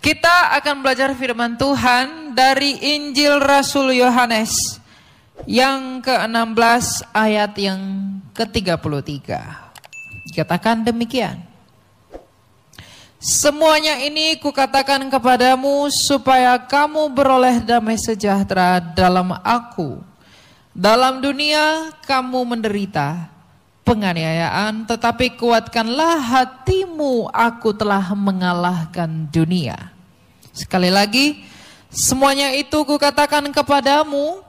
Kita akan belajar firman Tuhan dari Injil Rasul Yohanes yang ke-16 ayat yang ke-33. Dikatakan demikian. Semuanya ini kukatakan kepadamu supaya kamu beroleh damai sejahtera dalam aku. Dalam dunia kamu menderita penganiayaan, tetapi kuatkanlah hatimu, aku telah mengalahkan dunia. Sekali lagi, semuanya itu kukatakan kepadamu,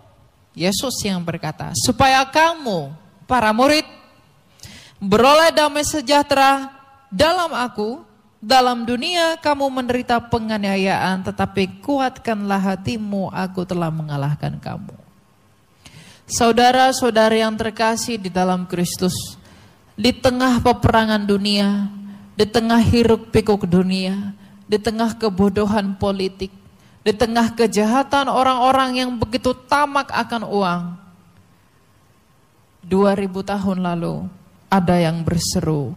Yesus yang berkata, supaya kamu, para murid, beroleh damai sejahtera dalam aku. Dalam dunia kamu menderita penganiayaan, tetapi kuatkanlah hatimu, aku telah mengalahkan kamu. Saudara-saudari yang terkasih di dalam Kristus, di tengah peperangan dunia, di tengah hiruk pikuk dunia, di tengah kebodohan politik, di tengah kejahatan orang-orang yang begitu tamak akan uang, 2000 tahun lalu ada yang berseru,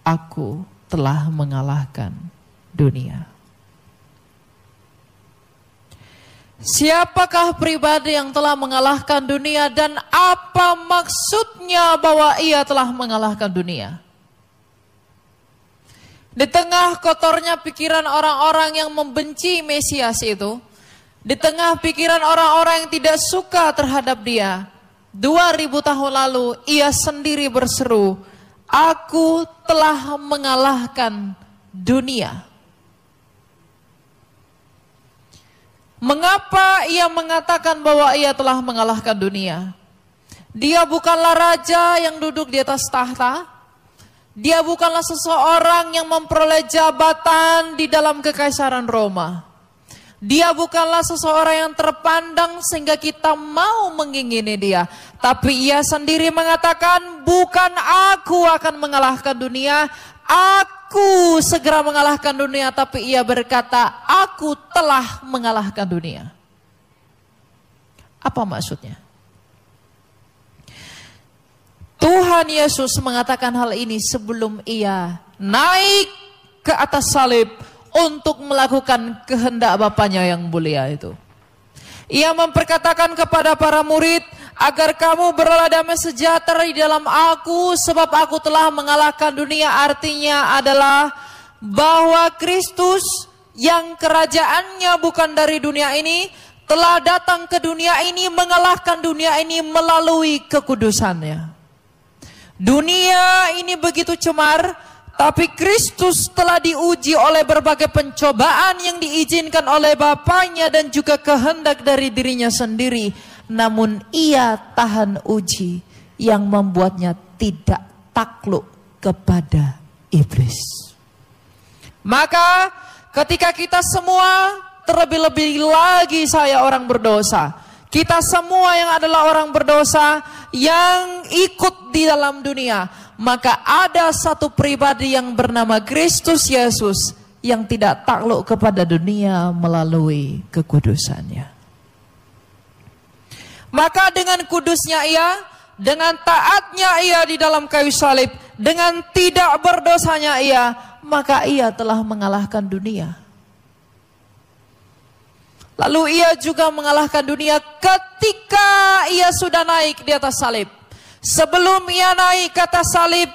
aku telah mengalahkan dunia. Siapakah pribadi yang telah mengalahkan dunia dan apa maksudnya bahwa ia telah mengalahkan dunia? Di tengah kotornya pikiran orang-orang yang membenci Mesias itu, di tengah pikiran orang-orang yang tidak suka terhadap dia, 2000 tahun lalu ia sendiri berseru, aku telah mengalahkan dunia. Mengapa ia mengatakan bahwa ia telah mengalahkan dunia? Dia bukanlah raja yang duduk di atas tahta. Dia bukanlah seseorang yang memperoleh jabatan di dalam kekaisaran Roma. Dia bukanlah seseorang yang terpandang sehingga kita mau mengingini dia. Tapi ia sendiri mengatakan, bukan aku akan mengalahkan dunia, aku segera mengalahkan dunia. Tapi ia berkata, aku telah mengalahkan dunia. Apa maksudnya? Tuhan Yesus mengatakan hal ini sebelum ia naik ke atas salib untuk melakukan kehendak Bapanya yang mulia itu. Ia memperkatakan kepada para murid, agar kamu beroleh damai sejahtera di dalam aku, sebab aku telah mengalahkan dunia. Artinya adalah bahwa Kristus yang kerajaannya bukan dari dunia ini, telah datang ke dunia ini, mengalahkan dunia ini melalui kekudusannya. Dunia ini begitu cemar, tapi Kristus telah diuji oleh berbagai pencobaan yang diizinkan oleh Bapanya dan juga kehendak dari dirinya sendiri. Namun ia tahan uji yang membuatnya tidak takluk kepada iblis. Maka ketika kita semua, terlebih-lebih lagi saya orang berdosa, kita semua yang adalah orang berdosa yang ikut di dalam dunia, maka ada satu pribadi yang bernama Kristus Yesus yang tidak takluk kepada dunia melalui kekudusannya. Maka dengan kudusnya ia, dengan taatnya ia di dalam kayu salib, dengan tidak berdosanya ia, maka ia telah mengalahkan dunia. Lalu ia juga mengalahkan dunia ketika ia sudah naik di atas salib. Sebelum ia naik ke atas salib,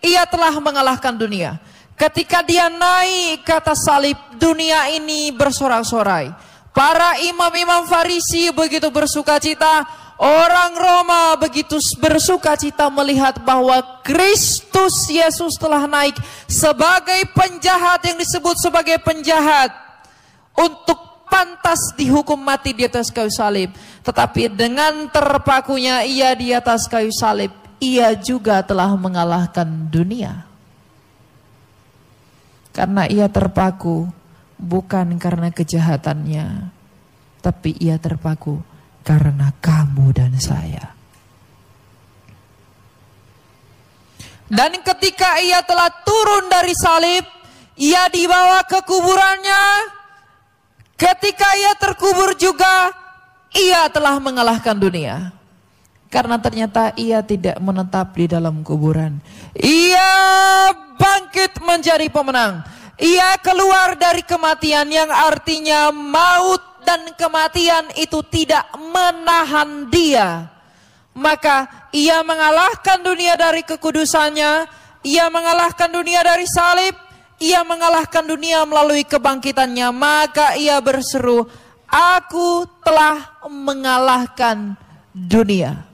ia telah mengalahkan dunia. Ketika dia naik ke atas salib, dunia ini bersorak-sorai. Para imam-imam Farisi begitu bersuka cita, orang Roma begitu bersuka cita melihat bahwa Kristus Yesus telah naik sebagai penjahat yang disebut sebagai penjahat untuk pantas dihukum mati di atas kayu salib. Tetapi dengan terpakunya ia di atas kayu salib, ia juga telah mengalahkan dunia. Karena ia terpaku bukan karena kejahatannya, tapi ia terpaku karena kamu dan saya. Dan ketika ia telah turun dari salib, ia dibawa ke kuburannya. Ketika ia terkubur juga, ia telah mengalahkan dunia. Karena ternyata ia tidak menetap di dalam kuburan. Ia bangkit menjadi pemenang. ia keluar dari kematian, yang artinya maut dan kematian itu tidak menahan dia. Maka ia mengalahkan dunia dari kekudusannya, ia mengalahkan dunia dari salib, ia mengalahkan dunia melalui kebangkitannya. Maka ia berseru, aku telah mengalahkan dunia.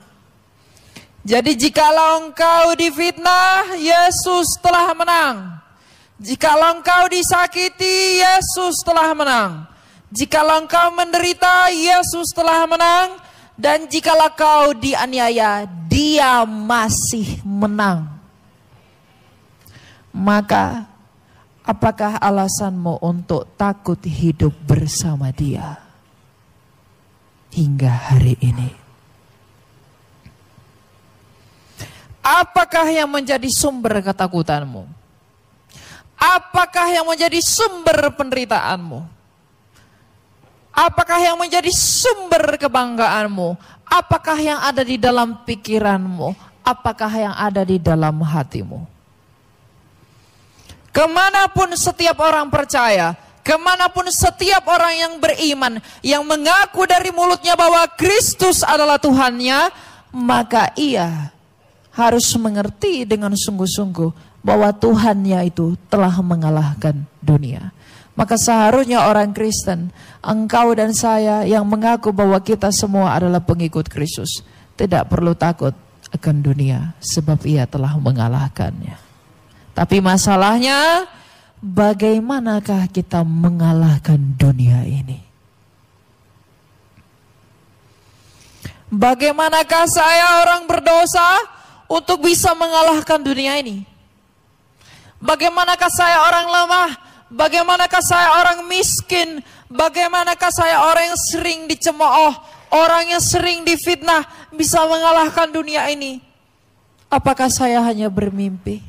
Jadi jikalau engkau difitnah, Yesus telah menang. Jikalau engkau disakiti, Yesus telah menang. Jikalau engkau menderita, Yesus telah menang. Dan jikalau kau dianiaya, Dia masih menang. Maka apakah alasanmu untuk takut hidup bersama Dia hingga hari ini? Apakah yang menjadi sumber ketakutanmu? Apakah yang menjadi sumber penderitaanmu? Apakah yang menjadi sumber kebanggaanmu? Apakah yang ada di dalam pikiranmu? Apakah yang ada di dalam hatimu? Kemanapun setiap orang percaya, kemanapun setiap orang yang beriman, yang mengaku dari mulutnya bahwa Kristus adalah Tuhannya, maka ia harus mengerti dengan sungguh-sungguh bahwa Tuhannya itu telah mengalahkan dunia. Maka seharusnya orang Kristen, engkau dan saya yang mengaku bahwa kita semua adalah pengikut Kristus, tidak perlu takut akan dunia, sebab ia telah mengalahkannya. Tapi masalahnya, bagaimanakah kita mengalahkan dunia ini? Bagaimanakah saya orang berdosa untuk bisa mengalahkan dunia ini? Bagaimanakah saya orang lemah? Bagaimanakah saya orang miskin? Bagaimanakah saya orang yang sering dicemooh, orang yang sering difitnah, bisa mengalahkan dunia ini? Apakah saya hanya bermimpi?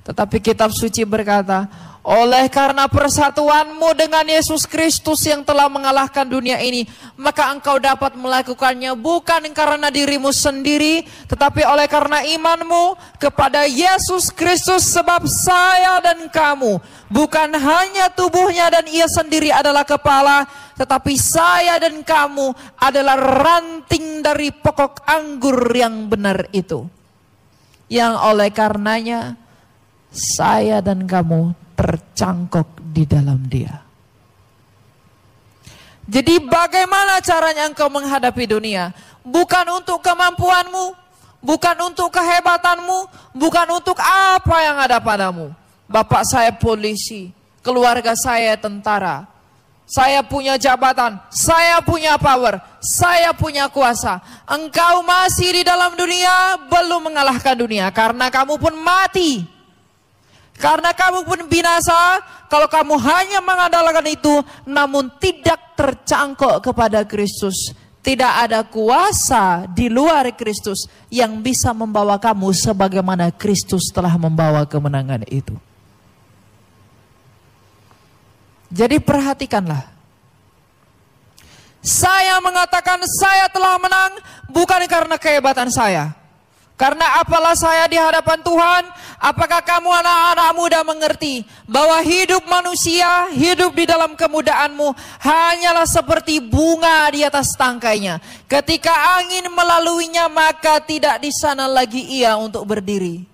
Tetapi kitab suci berkata, oleh karena persatuanmu dengan Yesus Kristus yang telah mengalahkan dunia ini, maka engkau dapat melakukannya bukan karena dirimu sendiri, tetapi oleh karena imanmu kepada Yesus Kristus. Sebab saya dan kamu bukan hanya tubuhnya dan ia sendiri adalah kepala, tetapi saya dan kamu adalah ranting dari pokok anggur yang benar itu, yang oleh karenanya saya dan kamu tercangkok di dalam Dia. Jadi bagaimana caranya engkau menghadapi dunia? Bukan untuk kemampuanmu, bukan untuk kehebatanmu, bukan untuk apa yang ada padamu. Bapak saya polisi, keluarga saya tentara, saya punya jabatan, saya punya power, saya punya kuasa. Engkau masih di dalam dunia, belum mengalahkan dunia, karena kamu pun mati. Karena kamu pun binasa kalau kamu hanya mengandalkan itu, namun tidak tercangkok kepada Kristus. Tidak ada kuasa di luar Kristus yang bisa membawa kamu sebagaimana Kristus telah membawa kemenangan itu. Jadi perhatikanlah. Saya mengatakan saya telah menang bukan karena kehebatan saya. Karena apalah saya di hadapan Tuhan? Apakah kamu anak-anak muda mengerti bahwa hidup manusia, hidup di dalam kemudaanmu hanyalah seperti bunga di atas tangkainya. Ketika angin melaluinya, maka tidak di sana lagi ia untuk berdiri.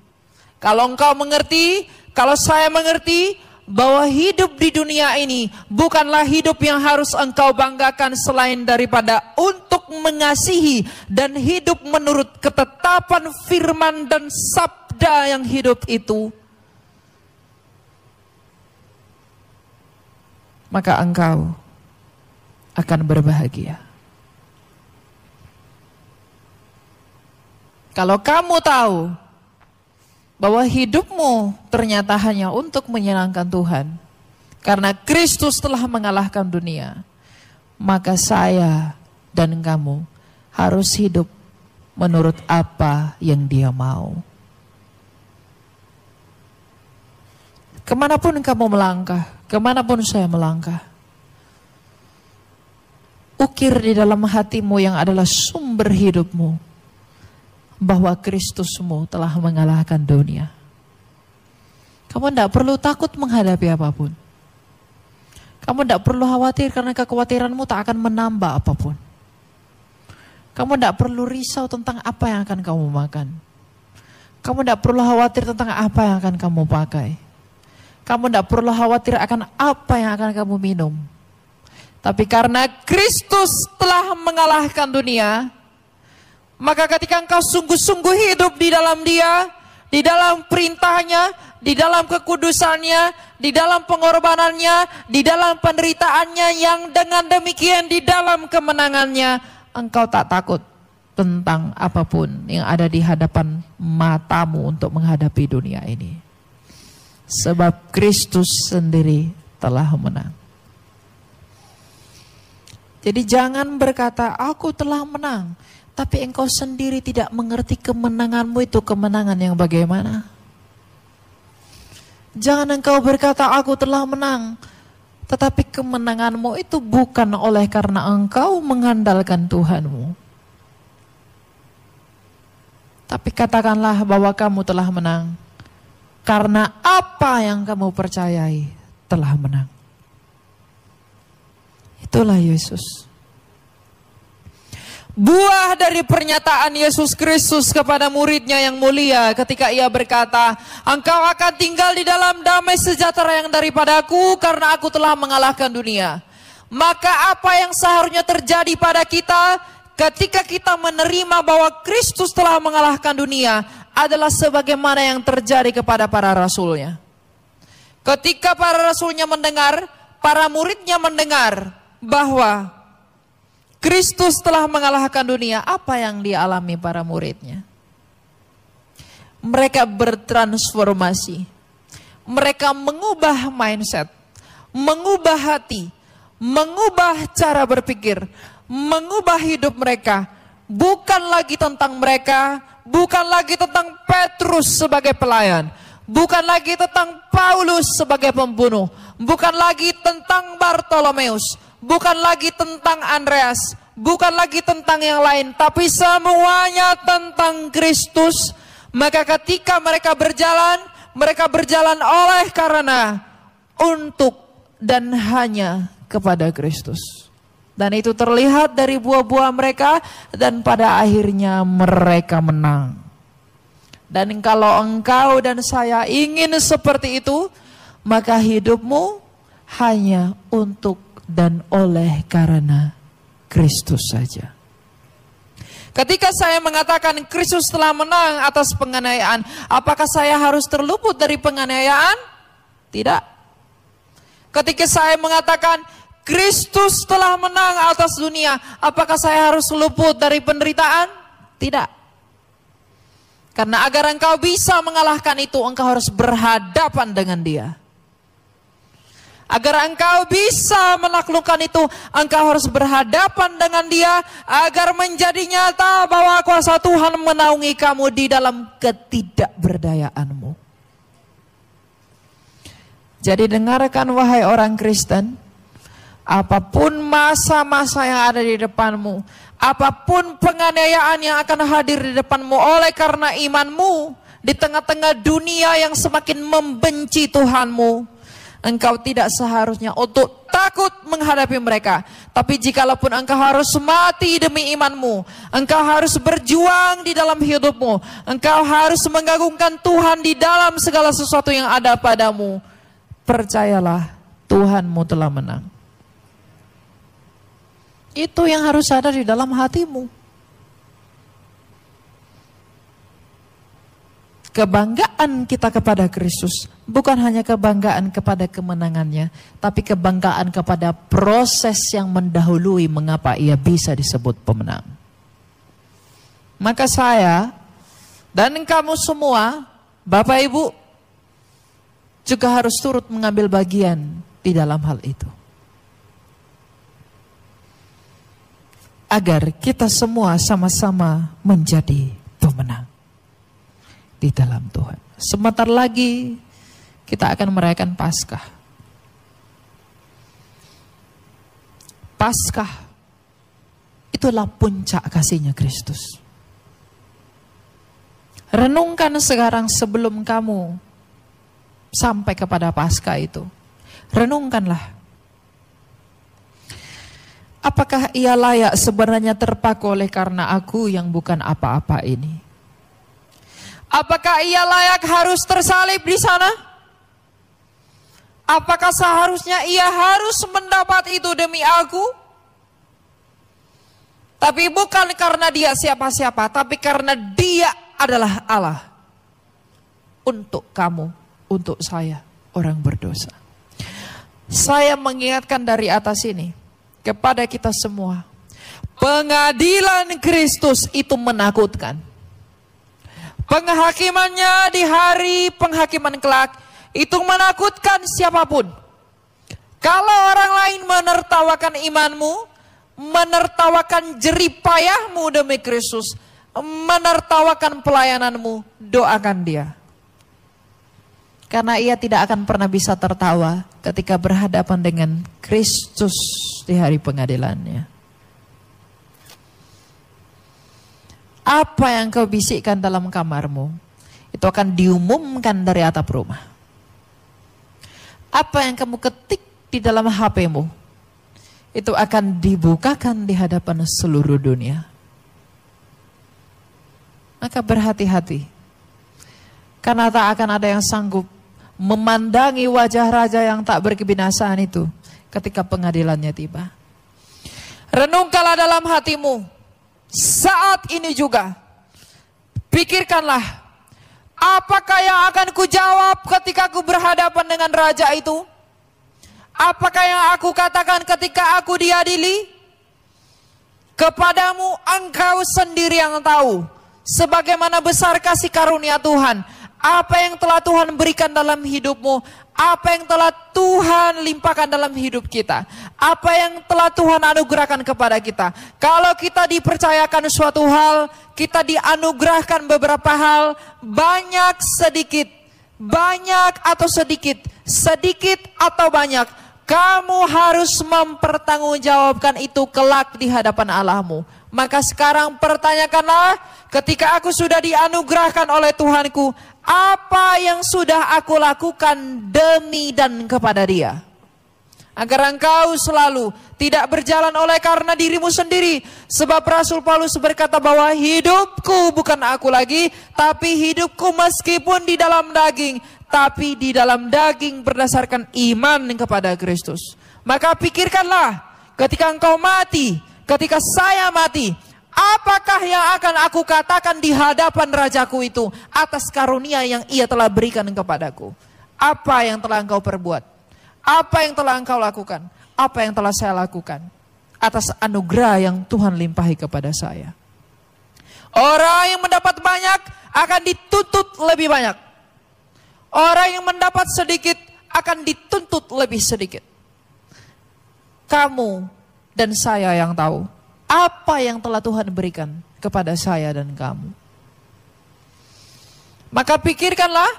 Kalau engkau mengerti, kalau saya mengerti bahwa hidup di dunia ini bukanlah hidup yang harus engkau banggakan selain daripada untuk mengasihi dan hidup menurut ketetapan firman dan sabda yang hidup itu, maka engkau akan berbahagia. Kalau kamu tahu bahwa hidupmu ternyata hanya untuk menyenangkan Tuhan, karena Kristus telah mengalahkan dunia, maka saya dan kamu harus hidup menurut apa yang Dia mau. Kemanapun kamu melangkah, kemanapun saya melangkah, ukir di dalam hatimu yang adalah sumber hidupmu, bahwa Kristusmu telah mengalahkan dunia. Kamu tidak perlu takut menghadapi apapun. Kamu tidak perlu khawatir karena kekhawatiranmu tak akan menambah apapun. Kamu tidak perlu risau tentang apa yang akan kamu makan. Kamu tidak perlu khawatir tentang apa yang akan kamu pakai. Kamu tidak perlu khawatir akan apa yang akan kamu minum. Tapi karena Kristus telah mengalahkan dunia, maka ketika engkau sungguh-sungguh hidup di dalam Dia, di dalam perintahnya, di dalam kekudusannya, di dalam pengorbanannya, di dalam penderitaannya, yang dengan demikian di dalam kemenangannya, engkau tak takut tentang apapun yang ada di hadapan matamu untuk menghadapi dunia ini. Sebab Kristus sendiri telah menang. Jadi jangan berkata, aku telah menang, tapi engkau sendiri tidak mengerti kemenanganmu itu kemenangan yang bagaimana. Jangan engkau berkata, aku telah menang, tetapi kemenanganmu itu bukan oleh karena engkau mengandalkan Tuhanmu. Tapi katakanlah bahwa kamu telah menang, karena apa yang kamu percayai telah menang. Itulah Yesus. Buah dari pernyataan Yesus Kristus kepada muridnya yang mulia ketika ia berkata, engkau akan tinggal di dalam damai sejahtera yang daripadaku karena aku telah mengalahkan dunia. Maka apa yang seharusnya terjadi pada kita ketika kita menerima bahwa Kristus telah mengalahkan dunia adalah sebagaimana yang terjadi kepada para rasulnya. Ketika para rasulnya mendengar, para muridnya mendengar bahwa Kristus telah mengalahkan dunia, apa yang dialami para muridnya? Mereka bertransformasi. Mereka mengubah mindset, mengubah hati, mengubah cara berpikir, mengubah hidup mereka. Bukan lagi tentang mereka, bukan lagi tentang Petrus sebagai pelayan, bukan lagi tentang Paulus sebagai pembunuh, bukan lagi tentang Bartolomeus, bukan lagi tentang Andreas, bukan lagi tentang yang lain, tapi semuanya tentang Kristus. Maka ketika mereka berjalan oleh karena untuk dan hanya kepada Kristus. Dan itu terlihat dari buah-buah mereka, dan pada akhirnya mereka menang. Dan kalau engkau dan saya ingin seperti itu, maka hidupmu hanya untuk dan oleh karena Kristus saja. Ketika saya mengatakan Kristus telah menang atas penganiayaan, apakah saya harus terluput dari penganiayaan? Tidak. Ketika saya mengatakan Kristus telah menang atas dunia, apakah saya harus luput dari penderitaan? Tidak. Karena agar engkau bisa mengalahkan itu, engkau harus berhadapan dengan Dia. Agar engkau bisa menaklukkan itu, engkau harus berhadapan dengan Dia, agar menjadi nyata bahwa kuasa Tuhan menaungi kamu di dalam ketidakberdayaanmu. Jadi dengarkan wahai orang Kristen, apapun masa-masa yang ada di depanmu, apapun penganiayaan yang akan hadir di depanmu oleh karena imanmu, di tengah-tengah dunia yang semakin membenci Tuhanmu, engkau tidak seharusnya untuk takut menghadapi mereka. Tapi jikalaupun engkau harus mati demi imanmu, engkau harus berjuang di dalam hidupmu, engkau harus mengagungkan Tuhan di dalam segala sesuatu yang ada padamu, percayalah, Tuhanmu telah menang. Itu yang harus ada di dalam hatimu. Kebanggaan kita kepada Kristus bukan hanya kebanggaan kepada kemenangannya, tapi kebanggaan kepada proses yang mendahului mengapa ia bisa disebut pemenang. Maka saya dan kamu semua, Bapak Ibu, juga harus turut mengambil bagian di dalam hal itu. Agar kita semua sama-sama menjadi pemenang di dalam Tuhan. Sebentar lagi kita akan merayakan Paskah. Paskah itulah puncak kasihnya Kristus. Renungkan sekarang sebelum kamu sampai kepada Paskah itu. Renungkanlah. Apakah ia layak sebenarnya terpaku oleh karena aku yang bukan apa-apa ini? Apakah ia layak harus tersalib di sana? Apakah seharusnya ia harus mendapat itu demi aku? Tapi bukan karena dia siapa-siapa, tapi karena dia adalah Allah. Untuk kamu, untuk saya, orang berdosa. Saya mengingatkan dari atas ini kepada kita semua. Pengadilan Kristus itu menakutkan. Penghakimannya di hari penghakiman kelak itu menakutkan siapapun. Kalau orang lain menertawakan imanmu, menertawakan jeripayahmu demi Kristus, menertawakan pelayananmu, doakan dia. Karena ia tidak akan pernah bisa tertawa ketika berhadapan dengan Kristus di hari pengadilannya. Apa yang kau bisikkan dalam kamarmu, itu akan diumumkan dari atap rumah. Apa yang kamu ketik di dalam HP-mu, itu akan dibukakan di hadapan seluruh dunia. Maka berhati-hati. Karena tak akan ada yang sanggup memandangi wajah raja yang tak berkebinasaan itu ketika pengadilannya tiba. Renungkanlah dalam hatimu saat ini juga. Pikirkanlah, apakah yang akan kujawab ketika aku berhadapan dengan raja itu? Apakah yang aku katakan ketika aku diadili? Kepadamu engkau sendiri yang tahu sebagaimana besar kasih karunia Tuhan. Apa yang telah Tuhan berikan dalam hidupmu, apa yang telah Tuhan limpahkan dalam hidup kita, apa yang telah Tuhan anugerahkan kepada kita. Kalau kita dipercayakan suatu hal, kita dianugerahkan beberapa hal, banyak sedikit, banyak atau sedikit, sedikit atau banyak, kamu harus mempertanggungjawabkan itu kelak di hadapan Allahmu. Maka sekarang pertanyakanlah, ketika aku sudah dianugerahkan oleh Tuhanku, apa yang sudah aku lakukan demi dan kepada dia? Agar engkau selalu tidak berjalan oleh karena dirimu sendiri. Sebab Rasul Paulus berkata bahwa hidupku bukan aku lagi, tapi hidupku meskipun di dalam daging, tapi di dalam daging berdasarkan iman kepada Kristus. Maka pikirkanlah, ketika engkau mati, ketika saya mati, apakah yang akan aku katakan di hadapan rajaku itu atas karunia yang ia telah berikan kepadaku? Apa yang telah engkau perbuat? Apa yang telah engkau lakukan? Apa yang telah saya lakukan atas anugerah yang Tuhan limpahi kepada saya? Orang yang mendapat banyak akan dituntut lebih banyak. Orang yang mendapat sedikit akan dituntut lebih sedikit. Kamu dan saya yang tahu apa yang telah Tuhan berikan kepada saya dan kamu. Maka pikirkanlah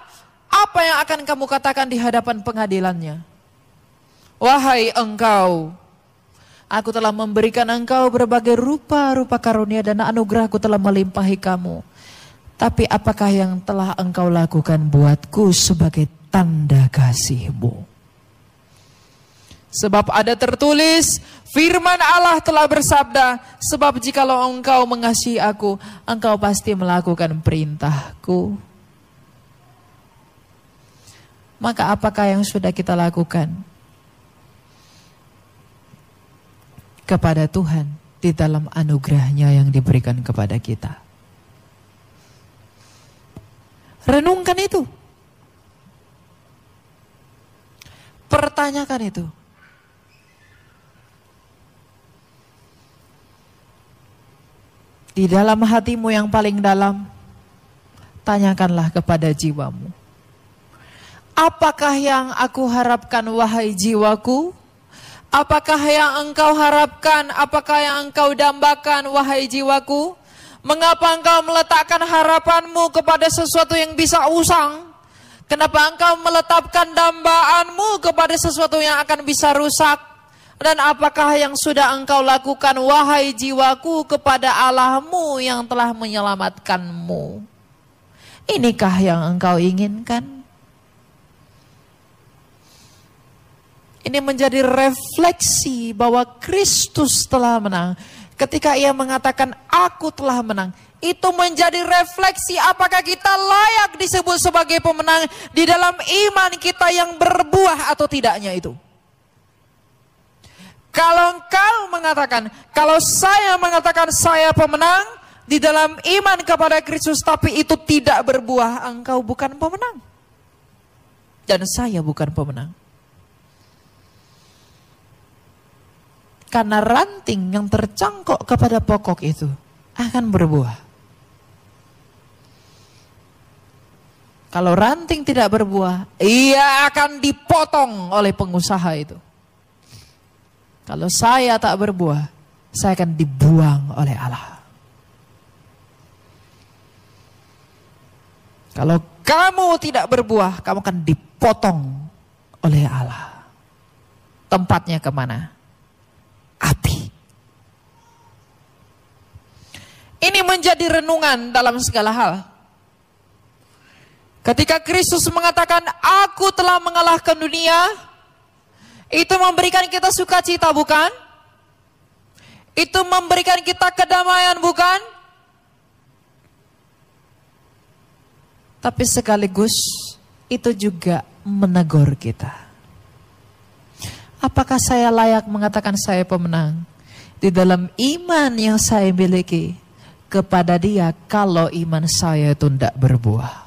apa yang akan kamu katakan di hadapan pengadilannya. Wahai engkau, aku telah memberikan engkau berbagai rupa-rupa karunia dan anugerahku telah melimpahi kamu. Tapi apakah yang telah engkau lakukan buatku sebagai tanda kasihmu? Sebab ada tertulis, firman Allah telah bersabda, sebab jikalau engkau mengasihi aku, engkau pasti melakukan perintahku. Maka apakah yang sudah kita lakukan kepada Tuhan di dalam anugerahnya yang diberikan kepada kita? Renungkan itu. Pertanyakan itu. Di dalam hatimu yang paling dalam, tanyakanlah kepada jiwamu. Apakah yang aku harapkan wahai jiwaku? Apakah yang engkau harapkan? Apakah yang engkau dambakan wahai jiwaku? Mengapa engkau meletakkan harapanmu kepada sesuatu yang bisa usang? Kenapa engkau meletakkan dambaanmu kepada sesuatu yang akan bisa rusak? Dan apakah yang sudah engkau lakukan wahai jiwaku kepada Allahmu yang telah menyelamatkanmu? Inikah yang engkau inginkan? Ini menjadi refleksi bahwa Kristus telah menang. Ketika ia mengatakan aku telah menang, itu menjadi refleksi apakah kita layak disebut sebagai pemenang di dalam iman kita yang berbuah atau tidaknya itu. Kalau engkau mengatakan, kalau saya mengatakan saya pemenang di dalam iman kepada Kristus tapi itu tidak berbuah, engkau bukan pemenang. Dan saya bukan pemenang. Karena ranting yang tercangkok kepada pokok itu akan berbuah. Kalau ranting tidak berbuah, ia akan dipotong oleh pengusaha itu. Kalau saya tak berbuah, saya akan dibuang oleh Allah. Kalau kamu tidak berbuah, kamu akan dipotong oleh Allah. Tempatnya kemana? Api. Ini menjadi renungan dalam segala hal. Ketika Kristus mengatakan, aku telah mengalahkan dunia, itu memberikan kita sukacita, bukan? Itu memberikan kita kedamaian, bukan? Tapi sekaligus itu juga menegur kita. Apakah saya layak mengatakan saya pemenang di dalam iman yang saya miliki kepada Dia kalau iman saya itu tidak berbuah?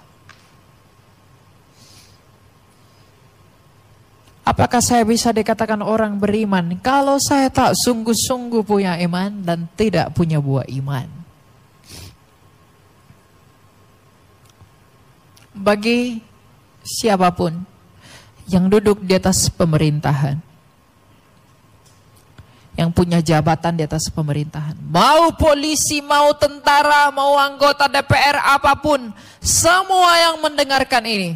Apakah saya bisa dikatakan orang beriman kalau saya tak sungguh-sungguh punya iman dan tidak punya buah iman? Bagi siapapun yang duduk di atas pemerintahan, yang punya jabatan di atas pemerintahan, mau polisi, mau tentara, mau anggota DPR apapun, semua yang mendengarkan ini,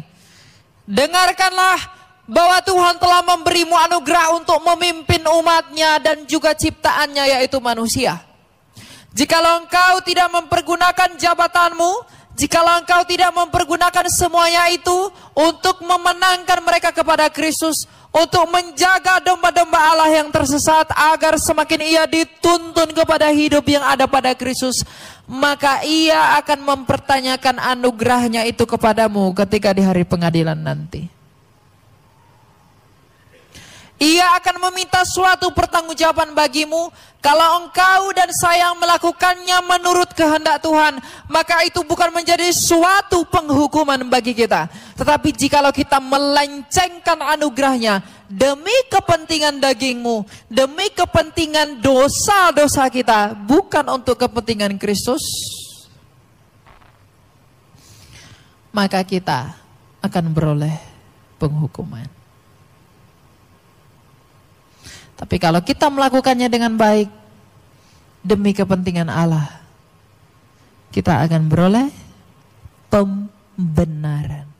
dengarkanlah bahwa Tuhan telah memberimu anugerah untuk memimpin umatnya dan juga ciptaannya, yaitu manusia. Jikalau engkau tidak mempergunakan jabatanmu, jikalau engkau tidak mempergunakan semuanya itu untuk memenangkan mereka kepada Kristus, untuk menjaga domba-domba Allah yang tersesat agar semakin ia dituntun kepada hidup yang ada pada Kristus, maka ia akan mempertanyakan anugerahnya itu kepadamu ketika di hari pengadilan nanti. Ia akan meminta suatu pertanggungjawaban bagimu. Kalau engkau dan saya melakukannya menurut kehendak Tuhan, maka itu bukan menjadi suatu penghukuman bagi kita. Tetapi jikalau kita melencengkan anugerahnya demi kepentingan dagingmu, demi kepentingan dosa-dosa kita, bukan untuk kepentingan Kristus, maka kita akan beroleh penghukuman. Tapi kalau kita melakukannya dengan baik demi kepentingan Allah, kita akan beroleh pembenaran.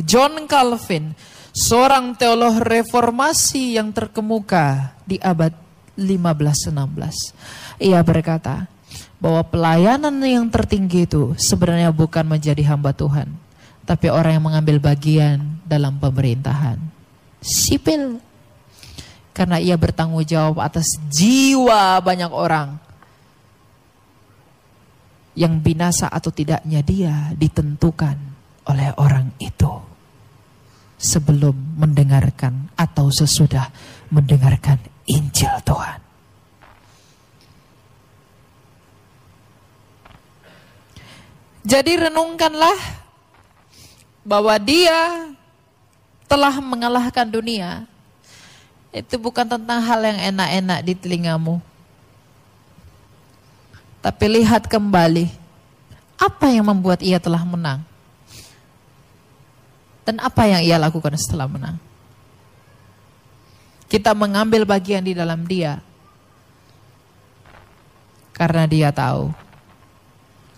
John Calvin, seorang teolog reformasi yang terkemuka di abad 15-16, ia berkata bahwa pelayanan yang tertinggi itu sebenarnya bukan menjadi hamba Tuhan, tapi orang yang mengambil bagian dalam pemerintahan sipil. Karena ia bertanggung jawab atas jiwa banyak orang. Yang binasa atau tidaknya dia ditentukan oleh orang itu. Sebelum mendengarkan atau sesudah mendengarkan Injil Tuhan. Jadi renungkanlah bahwa dia telah mengalahkan dunia. Itu bukan tentang hal yang enak-enak di telingamu. Tapi lihat kembali, apa yang membuat ia telah menang? Dan apa yang ia lakukan setelah menang? Kita mengambil bagian di dalam dia. Karena dia tahu,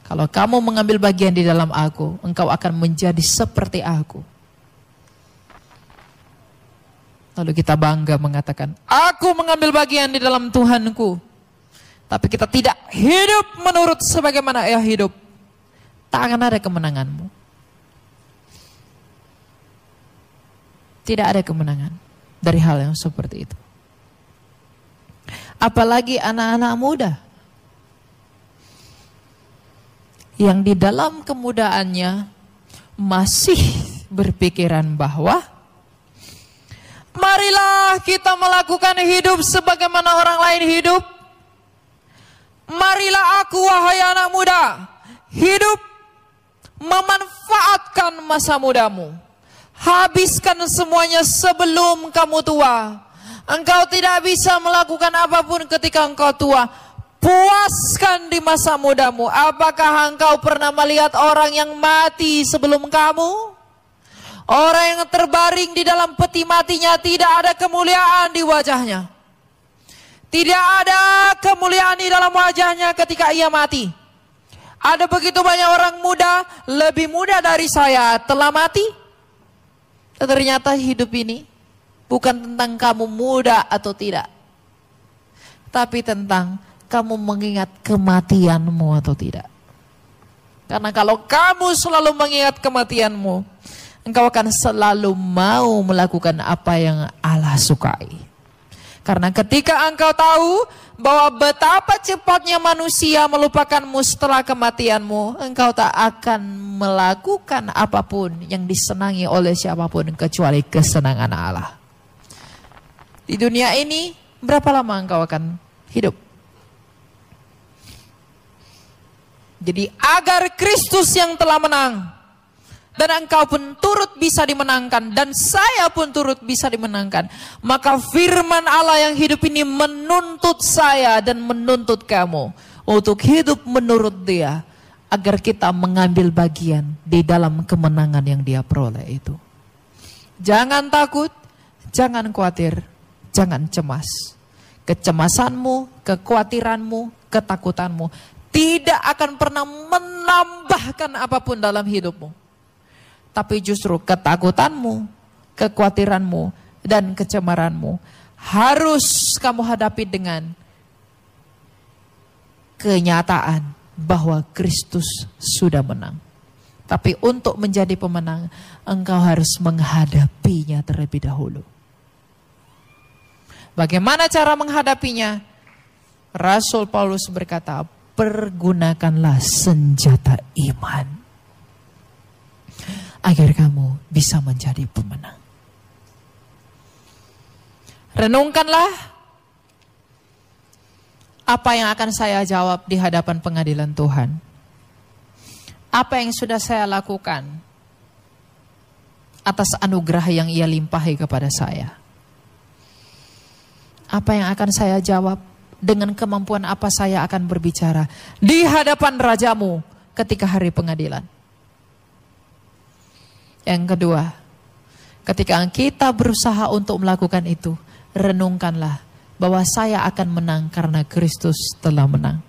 kalau kamu mengambil bagian di dalam aku, engkau akan menjadi seperti aku. Lalu kita bangga mengatakan, aku mengambil bagian di dalam Tuhanku. Tapi kita tidak hidup menurut sebagaimana ia hidup. Tak akan ada kemenanganmu. Tidak ada kemenangan. dari hal yang seperti itu. Apalagi anak-anak muda yang di dalam kemudaannya masih berpikiran bahwa marilah kita melakukan hidup sebagaimana orang lain hidup. Marilah aku, wahai anak muda, hidup memanfaatkan masa mudamu. Habiskan semuanya sebelum kamu tua. Engkau tidak bisa melakukan apapun ketika engkau tua. Puaskan di masa mudamu. Apakah engkau pernah melihat orang yang mati sebelum kamu? Orang yang terbaring di dalam peti matinya tidak ada kemuliaan di wajahnya. Tidak ada kemuliaan di dalam wajahnya ketika ia mati. Ada begitu banyak orang muda, lebih muda dari saya, telah mati. Ternyata hidup ini bukan tentang kamu muda atau tidak, tapi tentang kamu mengingat kematianmu atau tidak. Karena kalau kamu selalu mengingat kematianmu, engkau akan selalu mau melakukan apa yang Allah sukai. Karena ketika engkau tahu bahwa betapa cepatnya manusia melupakanmu setelah kematianmu, engkau tak akan melakukan apapun yang disenangi oleh siapapun kecuali kesenangan Allah. Di dunia ini, berapa lama engkau akan hidup? Jadi agar Kristus yang telah menang, dan engkau pun turut bisa dimenangkan, dan saya pun turut bisa dimenangkan, maka firman Allah yang hidup ini menuntut saya dan menuntut kamu untuk hidup menurut Dia, agar kita mengambil bagian di dalam kemenangan yang Dia peroleh itu. Jangan takut, jangan khawatir, jangan cemas. Kecemasanmu, kekhawatiranmu, ketakutanmu tidak akan pernah menambahkan apapun dalam hidupmu. Tapi justru ketakutanmu, kekhawatiranmu, dan kecemaranmu harus kamu hadapi dengan kenyataan bahwa Kristus sudah menang. Tapi untuk menjadi pemenang, engkau harus menghadapinya terlebih dahulu. Bagaimana cara menghadapinya? Rasul Paulus berkata, pergunakanlah senjata iman agar kamu bisa menjadi pemenang. Renungkanlah apa yang akan saya jawab di hadapan pengadilan Tuhan. Apa yang sudah saya lakukan atas anugerah yang Ia limpahi kepada saya. Apa yang akan saya jawab, dengan kemampuan apa saya akan berbicara di hadapan Rajamu ketika hari pengadilan. Yang kedua, ketika kita berusaha untuk melakukan itu, renungkanlah bahwa saya akan menang karena Kristus telah menang.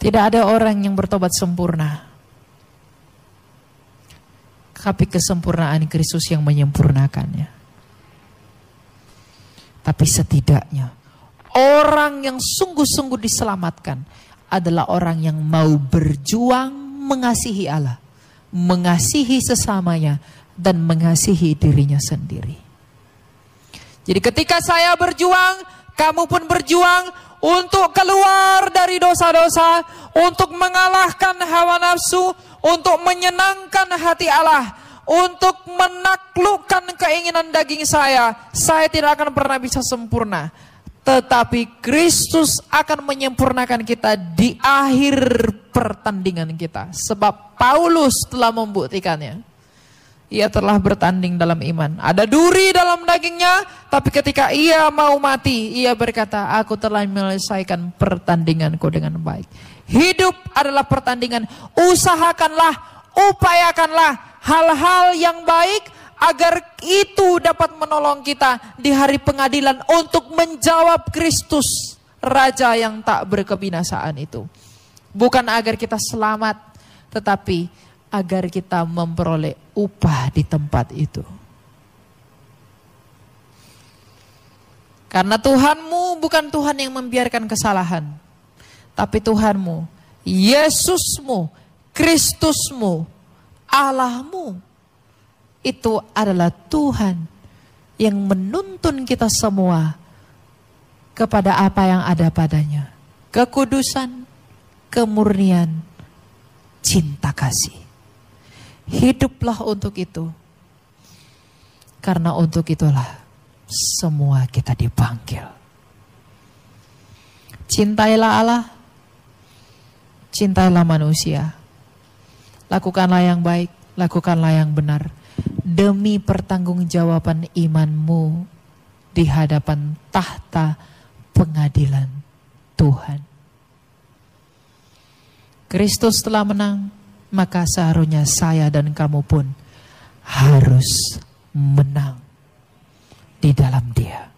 Tidak ada orang yang bertobat sempurna, tapi kesempurnaan Kristus yang menyempurnakannya. Tapi setidaknya orang yang sungguh-sungguh diselamatkan adalah orang yang mau berjuang mengasihi Allah, mengasihi sesamanya, dan mengasihi dirinya sendiri. Jadi ketika saya berjuang, kamu pun berjuang untuk keluar dari dosa-dosa, untuk mengalahkan hawa nafsu, untuk menyenangkan hati Allah, untuk menaklukkan keinginan daging saya. Saya tidak akan pernah bisa sempurna, tetapi Kristus akan menyempurnakan kita di akhir pertandingan kita. Sebab Paulus telah membuktikannya. Ia telah bertanding dalam iman. Ada duri dalam dagingnya, tapi ketika ia mau mati, ia berkata, aku telah menyelesaikan pertandinganku dengan baik. Hidup adalah pertandingan. Usahakanlah, upayakanlah hal-hal yang baik agar itu dapat menolong kita di hari pengadilan untuk menjawab Kristus, Raja yang tak berkebinasaan itu. Bukan agar kita selamat, tetapi agar kita memperoleh upah di tempat itu. Karena Tuhanmu bukan Tuhan yang membiarkan kesalahan, tapi Tuhanmu, Yesusmu, Kristusmu, Allahmu, itu adalah Tuhan yang menuntun kita semua kepada apa yang ada padanya. Kekudusan, kemurnian, cinta kasih. Hiduplah untuk itu. Karena untuk itulah semua kita dipanggil. Cintailah Allah, cintailah manusia. Lakukanlah yang baik, lakukanlah yang benar. Demi pertanggungjawaban imanmu di hadapan tahta pengadilan Tuhan. Kristus telah menang, maka seharusnya saya dan kamu pun harus menang di dalam Dia.